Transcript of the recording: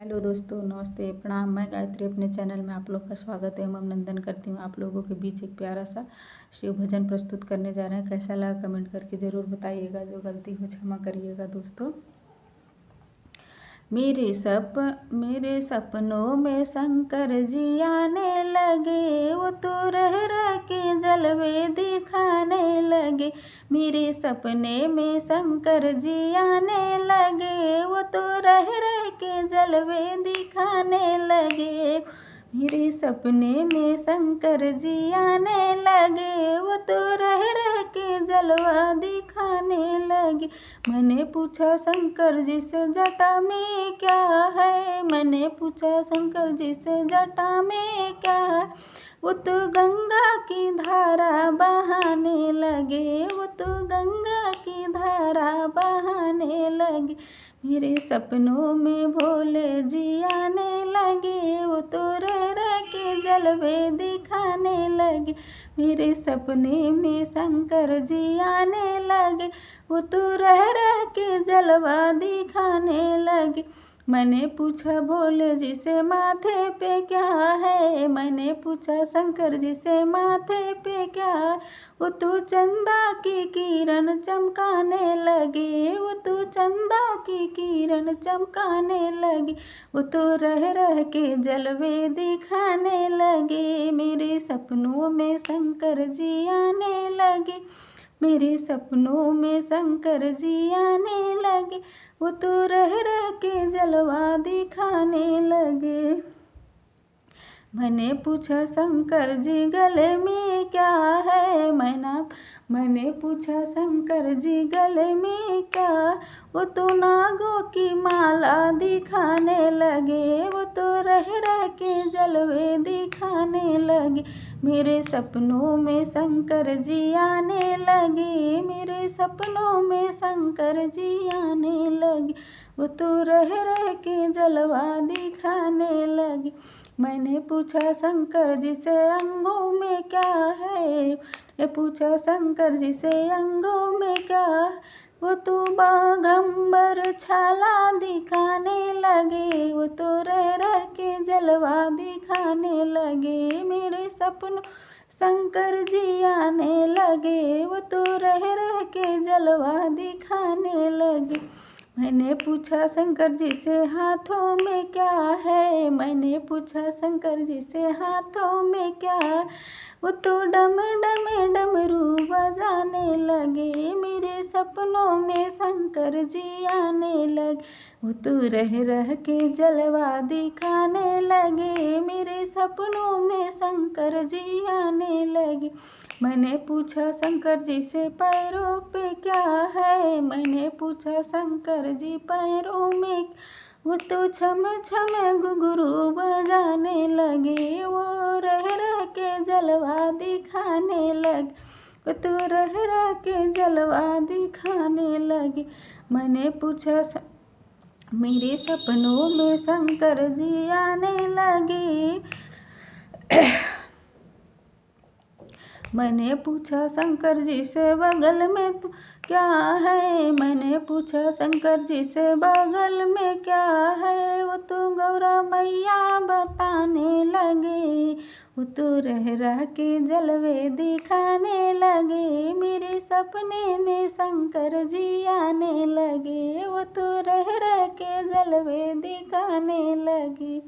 Hello दोस्तों, नमस्ते, प्रणाम। मैं गायत्री अपने चैनल में आप लोग का स्वागत एवं अभिनंदन करती हूँ। आप लोगों के बीच एक प्यारा सा शिव भजन प्रस्तुत करने जा रहे हैं। कैसा लगा कमेंट करके ज़रूर बताइएगा। जो गलती हो क्षमा करिएगा दोस्तों। मेरे सपनों में शंकर जी आने लगे, वो तो रह रह के जलवे दिखाने लगे। मेरे सपने में शंकर जी आने लगे, वो तो रह रह के जलवे दिखाने लगे। मेरे सपने में शंकर जी आने लगे, वो तो रह रह के जलवा दिखाने लगे। मैंने पूछा शंकर जी से जटा में क्या है, मैंने पूछा शंकर जी से जटा में क्या है। वो तो गंगा की धारा बहाने लगे, वो तो गंगा की धारा बहाने लगे। मेरे सपनों में भोले जी आने लगे, वो तो रह रह के जलवे दिखाने लगे। मेरे सपने में शंकर जी आने लगे, वो तो रह रह के जलवा दिखाने लगे। मैंने पूछा भोले जी से माथे पे क्या है, मैंने पूछा शंकर जी से माथे पे क्या है। वो तो चंदा की किरण चमकाने लगे, वो तो चंदा की किरण चमकाने लगे। वो तो रह रह के जलवे दिखाने लगे। मेरे सपनों में शंकर जी आने लगे, मेरे सपनों में शंकर जी आने लगे। वो तो रह रह के जलवा दिखाने लगे। मैंने पूछा शंकर जी गले में क्या है, मैंने पूछा शंकर जी गले में क्या। वो तो नागों की माला दिखाने लगे, वो तो रह रह के जलवे दिखाने लगे। मेरे सपनों में शंकर जी आने लगे, मेरे सपनों में शंकर जी आने लगे। वो तो रह रह के जलवा दिखाने लगे। मैंने पूछा शंकर जी से अंगों में क्या है, मैंने पूछा शंकर जी से अंगों में क्या। वो तो बाघंबर छाला दिखाने लगे, वो तो रह रह के जलवा दिखाने लगे। मेरे सपनों शंकर जी आने लगे, वो तो रह रह के जलवा दिखाने लगे। मैंने पूछा शंकर जी से हाथों में क्या है, मैंने पूछा शंकर जी से हाथों में क्या। वो तो डम डम डमरू बजाने लगे, मेरे सपनों में शंकर जी आने लगे। वो तो रह रह के जलवा दिखाने लगे, मेरे सपनों में शंकर जी आने लगे। मैंने पूछा शंकर जी से पैरों पे क्या है, मैंने पूछा शंकर जी पैरों में। वो तो छम छम घुंघरू बजाने लगे, वो रह रह के जलवा दिखाने लगे। वो तो रह रह के जलवा दिखाने लगे। मैंने पूछा मेरे सपनों में शंकर जी आने लगे। मैंने पूछा शंकर जी से बगल में तो क्या है, मैंने पूछा शंकर जी से बगल में क्या है। वो तो गौरा मैया बताने लगे, वो तो रह रह के जलवे दिखाने लगे। मेरे सपने में शंकर जी आने लगे, वो तो रह रह के जलवे दिखाने लगे।